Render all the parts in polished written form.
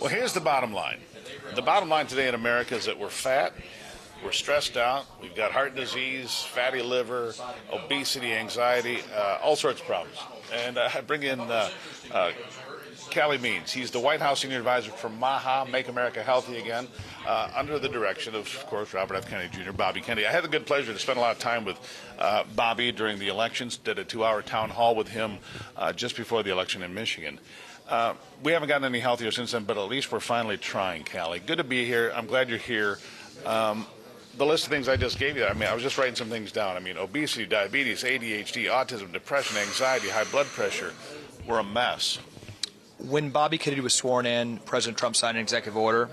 Well, here's the bottom line. The bottom line today in America is that we're fat, we're stressed out, we've got heart disease, fatty liver, obesity, anxiety, all sorts of problems. And I bring in Calley. He's the White House Senior Advisor for MAHA, Make America Healthy Again, under the direction of course, Robert F. Kennedy Jr., Bobby Kennedy. I had the good pleasure to spend a lot of time with Bobby during the elections, did a 2-hour town hall with him just before the election in Michigan. We haven't gotten any healthier since then, but at least we're finally trying, Calley. Good to be here. I'm glad you're here. The list of things I just gave you, I mean, I was just writing some things down. I mean, obesity, diabetes, ADHD, autism, depression, anxiety, high blood pressure. We're a mess. When Bobby Kennedy was sworn in, President Trump signed an executive order.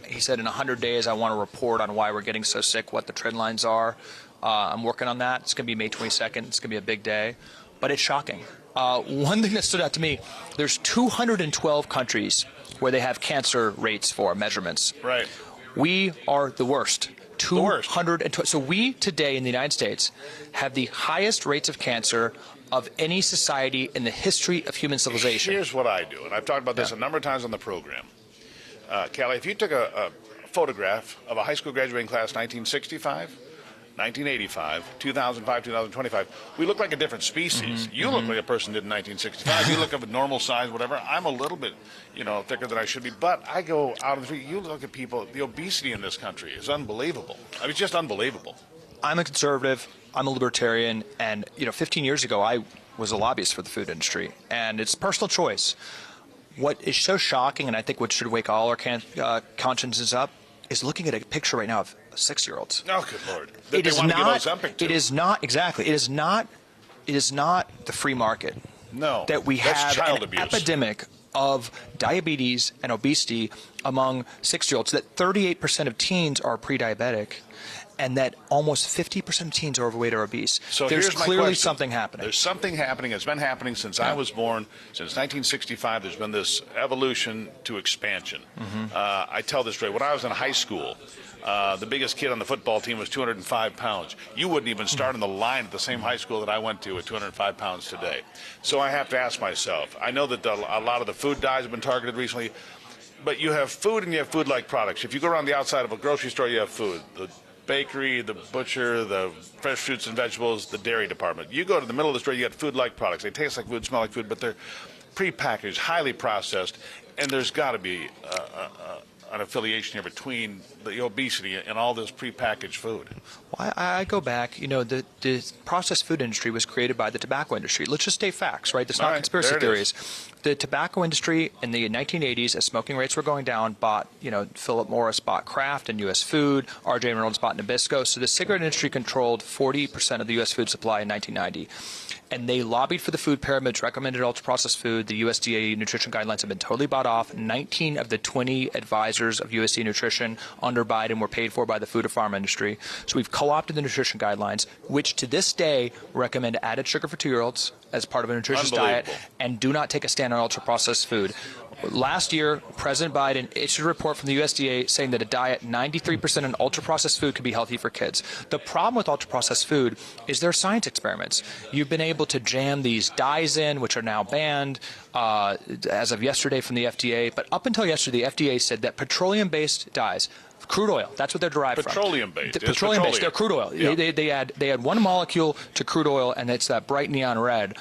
He said in 100 days, I want to report on why we're getting so sick, what the trend lines are. I'm working on that. It's going to be May 22nd. It's going to be a big day. But it's shocking. One thing that stood out to me, there's 212 countries where they have cancer rates for measurements. Right. We are the worst. 212. So we today in the United States have the highest rates of cancer of any society in the history of human civilization. Here's what I do, and I've talked about this a number of times on the program. Calley, if you took a photograph of a high school graduating class 1965, 1985, 2005, 2025, we look like a different species. You look like a person did in 1965. You look of a normal size, whatever. I'm a little bit, thicker than I should be. But I go out of the street. You look at people. The obesity in this country is unbelievable. I mean, it's just unbelievable. I'm a conservative. I'm a libertarian. And, 15 years ago, I was a lobbyist for the food industry. And it's personal choice. What is so shocking, and I think what should wake all our consciences up, is looking at a picture right now of 6-year-olds. Oh, good Lord. It is not, exactly. It is not the free market. No. That we have child an abuse. epidemic of diabetes and obesity among 6-year-olds, that 38% of teens are pre-diabetic, and that almost 50% of teens are overweight or obese. So there's here's my clearly question. something happening. There's something happening. It's been happening since I was born. Since 1965, there's been this evolution to expansion. I tell this story. When I was in high school, the biggest kid on the football team was 205 pounds. You wouldn't even start in the line at the same high school that I went to at 205 pounds today. So I have to ask myself, I know that a lot of the food dyes have been targeted recently, but you have food and you have food-like products. If you go around the outside of a grocery store, you have food. The bakery, the butcher, the fresh fruits and vegetables, the dairy department. You go to the middle of the store, you get food-like products. They taste like food, smell like food, but they're prepackaged, highly processed, and there's got to be an affiliation here between the obesity and all this prepackaged food. Well, I go back, the processed food industry was created by the tobacco industry. Let's just state facts, right? There's not conspiracy theories. The tobacco industry in the 1980s, as smoking rates were going down, Philip Morris bought Kraft and U.S. Food, R.J. Reynolds bought Nabisco. So the cigarette industry controlled 40% of the U.S. food supply in 1990. And they lobbied for the food pyramid, recommended ultra-processed food. The USDA nutrition guidelines have been totally bought off. 19 of the 20 advisors of USDA nutrition under Biden were paid for by the food and farm industry. So we've co-opted the nutrition guidelines, which to this day recommend added sugar for 2-year-olds as part of a nutritious diet, and do not take a stand on ultra-processed food. Last year, President Biden issued a report from the USDA saying that a diet 93% in ultra-processed food could be healthy for kids. The problem with ultra-processed food is they're science experiments. You've been able to jam these dyes in, which are now banned as of yesterday from the FDA. But up until yesterday, the FDA said that petroleum-based dyes, crude oil, that's what they're derived from. Petroleum-based. Petroleum-based. They're crude oil. Yeah. They add one molecule to crude oil, and it's that bright neon red.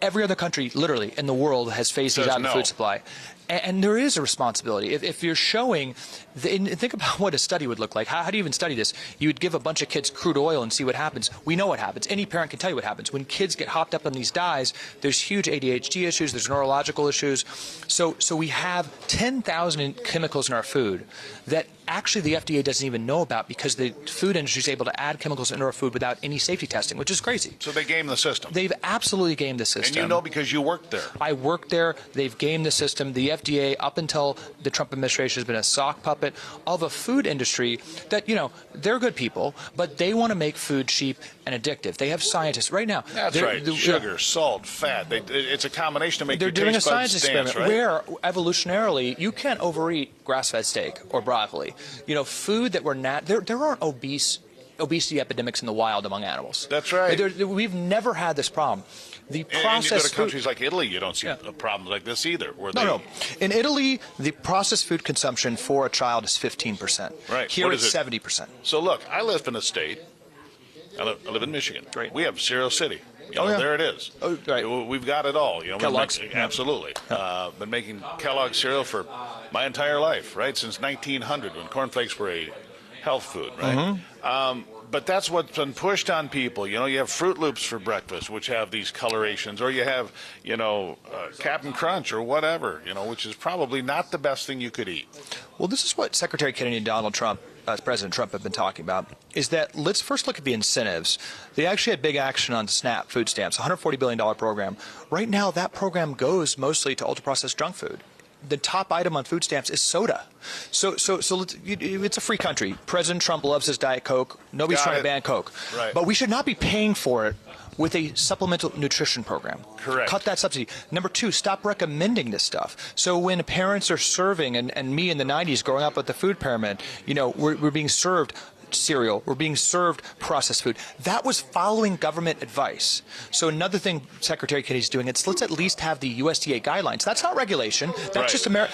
Every other country, literally, in the world has phased these out of the food supply. And there is a responsibility. If you're showing, think about what a study would look like. How do you even study this? You would give a bunch of kids crude oil and see what happens. We know what happens. Any parent can tell you what happens. When kids get hopped up on these dyes, there's huge ADHD issues, there's neurological issues. So we have 10,000 chemicals in our food that actually the FDA doesn't even know about, because the food industry is able to add chemicals into our food without any safety testing, which is crazy. So they game the system. They've absolutely gamed the system. And you know, because you worked there. I worked there. They've gamed the system. The FDA, up until the Trump administration, has been a sock puppet of a food industry that, they're good people, but they want to make food cheap and addictive. They have scientists right now. That's right. Sugar, salt, fat. It's a combination to make your taste buds They're doing a science experiment where evolutionarily you can't overeat grass-fed steak or broccoli. Food that we're not. There aren't obese obesity epidemics in the wild among animals. That's right. We've never had this problem. The processed and you go to food, countries like Italy, you don't see a problem like this either. Where no. In Italy, the processed food consumption for a child is 15%. Right. Here it's 70%. So look, I live in a state. I live in Michigan. Great. We have Cereal City. There it is. Oh, right. We've got it all. Kellogg's. Absolutely. Been making Kellogg's cereal for my entire life, right? Since 1900, when cornflakes were a health food, right? But that's what's been pushed on people. You have Fruit Loops for breakfast, which have these colorations, or you have, Captain Crunch or whatever, which is probably not the best thing you could eat. Well, this is what Secretary Kennedy and Donald Trump, President Trump, have been talking about, is that let's first look at the incentives. They actually had big action on SNAP food stamps, $140 billion program. Right now, that program goes mostly to ultra-processed junk food. The top item on food stamps is soda. So it's a free country. President Trump loves his Diet Coke. Nobody's trying to ban Coke. Right. But we should not be paying for it with a supplemental nutrition program. Correct. Cut that subsidy. Number two, stop recommending this stuff. So when parents are serving, and me in the 90s growing up with the food pyramid, we're being served cereal, we're being served processed food. That was following government advice. So another thing Secretary Kennedy's doing is let's at least have the USDA guidelines. That's not regulation. That's just America.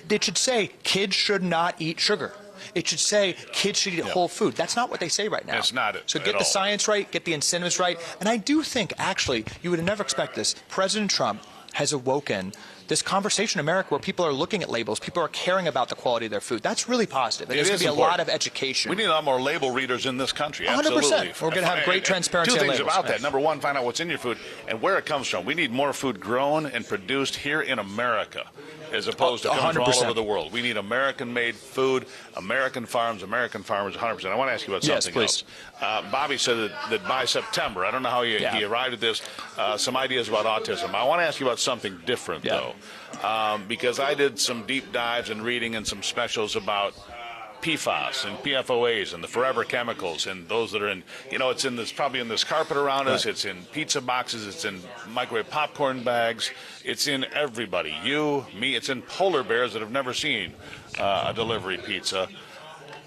It should say kids should not eat sugar. It should say kids should eat whole food. That's not what they say right now. It's not. So get the science right, get the incentives right. And I do think, actually, you would never expect this. President Trump has awoken this conversation in America where people are looking at labels, people are caring about the quality of their food. That's really positive. And there's going to be a lot of education. We need a lot more label readers in this country. 100%. Absolutely. We're going to have great transparency on labels. Two things about that. Number one, find out what's in your food and where it comes from. We need more food grown and produced here in America as opposed to coming from all over the world. We need American-made food, American farms, American farmers, 100%. I want to ask you about something else. Bobby said that by September, I don't know how he arrived at this, some ideas about autism. I want to ask you about something different, though, because I did some deep dives and reading and some specials about PFAS and PFOAs and the forever chemicals and those that are in, it's in this, probably in this carpet around us, it's in pizza boxes, it's in microwave popcorn bags, it's in everybody, you, me, it's in polar bears that have never seen a delivery pizza.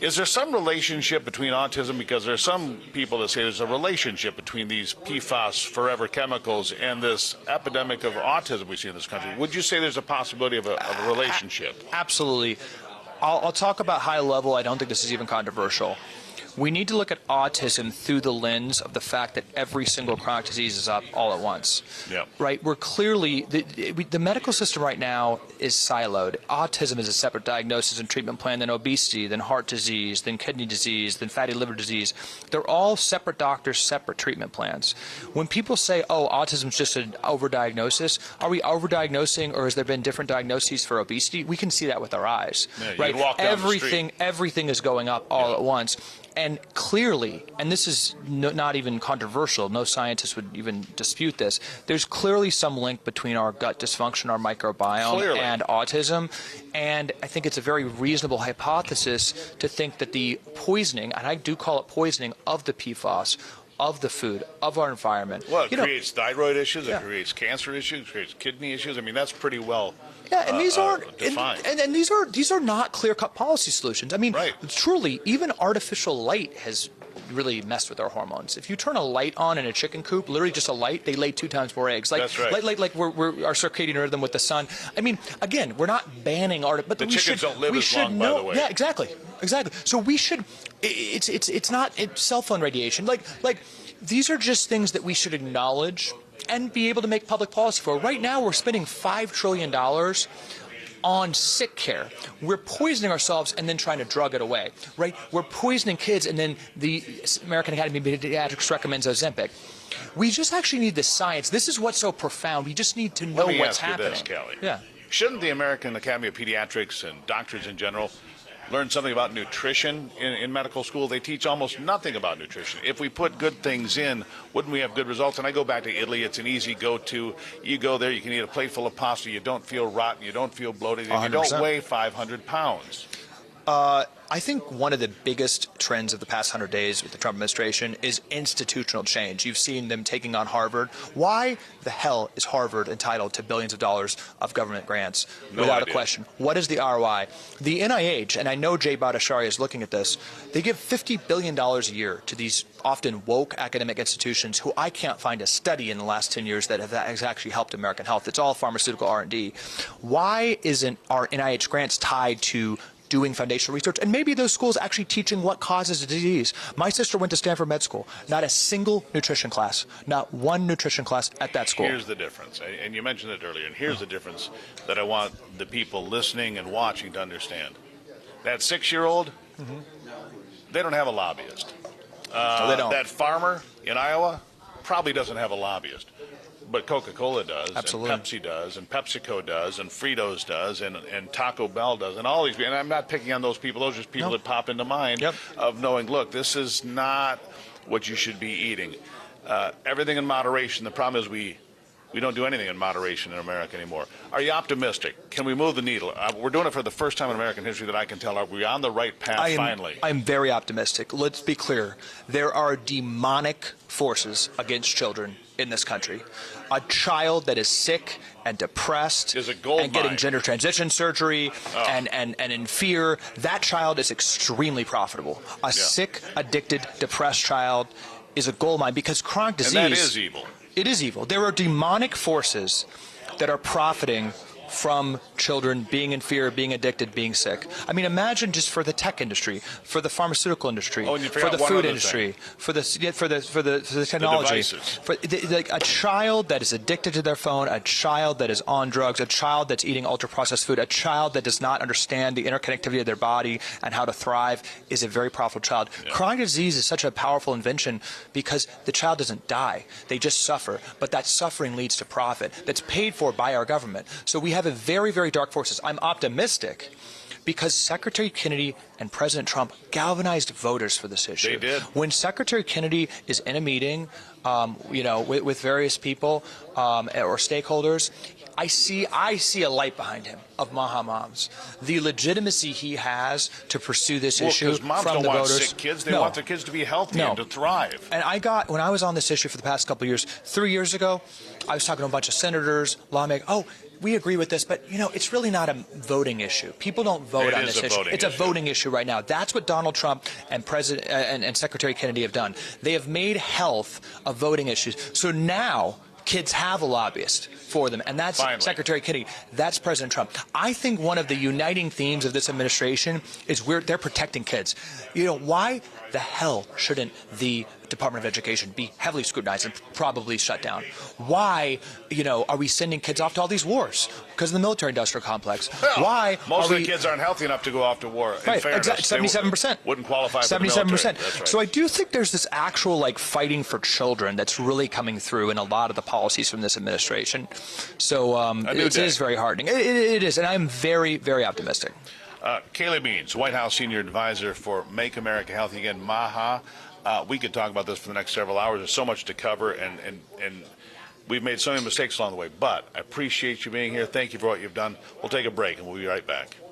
Is there some relationship between autism? Because there are some people that say there's a relationship between these PFAS forever chemicals and this epidemic of autism we see in this country. Would you say there's a possibility of a relationship? Absolutely. I'll talk about high level. I don't think this is even controversial. We need to look at autism through the lens of the fact that every single chronic disease is up all at once. Yeah. Right? We're clearly, the medical system right now is siloed. Autism is a separate diagnosis and treatment plan than obesity, than heart disease, than kidney disease, than fatty liver disease. They're all separate doctors, separate treatment plans. When people say, oh, autism is just an overdiagnosis, are we overdiagnosing or has there been different diagnoses for obesity? We can see that with our eyes. Yeah, right? Walk down the street. Everything is going up all at once. And clearly, and this is not even controversial, no scientist would even dispute this, there's clearly some link between our gut dysfunction, our microbiome, and autism. And I think it's a very reasonable hypothesis to think that the poisoning, and I do call it poisoning, of the PFAS, of the food, of our environment. Well, it creates thyroid issues, it creates cancer issues, it creates kidney issues. I mean, that's pretty well and these aren't defined. And these are not clear-cut policy solutions. I mean, truly, even artificial light has really messed with our hormones. If you turn a light on in a chicken coop, literally just a light, they lay 2 times more eggs. That's right. Like we're our circadian rhythm with the sun. I mean, again, we're not banning art, but the chickens don't live as long, by the way. Yeah, exactly. So we should. It's not cell phone radiation. Like these are just things that we should acknowledge and be able to make public policy for. Right now, we're spending $5 trillion on sick care. We're poisoning ourselves and then trying to drug it away, right? We're poisoning kids and then the American Academy of Pediatrics recommends Ozempic. We just actually need the science. This is what's so profound. We just need to know what's happening. Let me ask you this, Calley. Yeah. Shouldn't the American Academy of Pediatrics and doctors in general learn something about nutrition in medical school? They teach almost nothing about nutrition. If we put good things in, wouldn't we have good results? And I go back to Italy. It's an easy go-to. You go there, you can eat a plate full of pasta. You don't feel rotten. You don't feel bloated. And you don't weigh 500 pounds. I think one of the biggest trends of the past 100 days with the Trump administration is institutional change. You've seen them taking on Harvard. Why the hell is Harvard entitled to billions of dollars of government grants? Without a question. What is the ROI? The NIH, and I know Jay Bhattacharya is looking at this, they give $50 billion a year to these often woke academic institutions who I can't find a study in the last 10 years that has actually helped American health. It's all pharmaceutical R&D. Why isn't our NIH grants tied to doing foundational research, and maybe those schools actually teaching what causes a disease? My sister went to Stanford Med School. Not a single nutrition class, not one nutrition class at that school. Here's the difference, and you mentioned it earlier, and here's the difference that I want the people listening and watching to understand. That 6-year-old, they don't have a lobbyist. No, they don't. That farmer in Iowa probably doesn't have a lobbyist. But Coca-Cola does, Absolutely. and Pepsi does, and PepsiCo does, and Fritos does, and Taco Bell does, and all these people. And I'm not picking on those people. Those are just people that pop into mind of knowing, look, this is not what you should be eating. Everything in moderation. The problem is we don't do anything in moderation in America anymore. Are you optimistic? Can we move the needle? We're doing it for the first time in American history that I can tell. Are we on the right path finally? I'm very optimistic. Let's be clear. There are demonic forces against children in this country. A child that is sick and depressed is a gold and getting mine. gender transition surgery and in fear, that child is extremely profitable. A sick, addicted, depressed child is a gold mine because chronic disease... And that is evil. It is evil. There are demonic forces that are profiting from children being in fear, being addicted, being sick. I mean, imagine just for the tech industry, for the pharmaceutical industry, and you for forgot the one food other industry, thing. for the technology, for a child that is addicted to their phone, a child that is on drugs, a child that's eating ultra-processed food, a child that does not understand the interconnectivity of their body and how to thrive is a very powerful child. Chronic disease is such a powerful invention because the child doesn't die. They just suffer, but that suffering leads to profit that's paid for by our government. So we have a very, very dark forces. I'm optimistic because Secretary Kennedy and President Trump galvanized voters for this issue. They did. When Secretary Kennedy is in a meeting, with various people or stakeholders, I see a light behind him of Maha moms. The legitimacy he has to pursue this issue because moms from don't the want voters. sick kids. They want their kids to be healthy and to thrive. And when I was on this issue for the past couple of years, 3 years ago, I was talking to a bunch of senators, lawmakers. Oh, we agree with this, but it's really not a voting issue. People don't vote on this issue. It's a voting issue right now. That's what Donald Trump and President and Secretary Kennedy have done. They have made health a voting issue. So now kids have a lobbyist for them, and that's Secretary Kennedy. That's President Trump. I think one of the uniting themes of this administration is they're protecting kids. Why the hell shouldn't the Department of Education be heavily scrutinized and probably shut down? Why, are we sending kids off to all these wars? Because of the military-industrial complex. Well, Why? Most of the kids aren't healthy enough to go off to war. Right, exactly. 77% wouldn't qualify for the military. 77%. That's right. So I do think there's this actual fighting for children that's really coming through in a lot of the policies from this administration. So it is very heartening. It is, and I'm very, very optimistic. Calley Beans, White House Senior Advisor for Make America Healthy Again, Maha. We could talk about this for the next several hours. There's so much to cover, and we've made so many mistakes along the way. But I appreciate you being here. Thank you for what you've done. We'll take a break, and we'll be right back.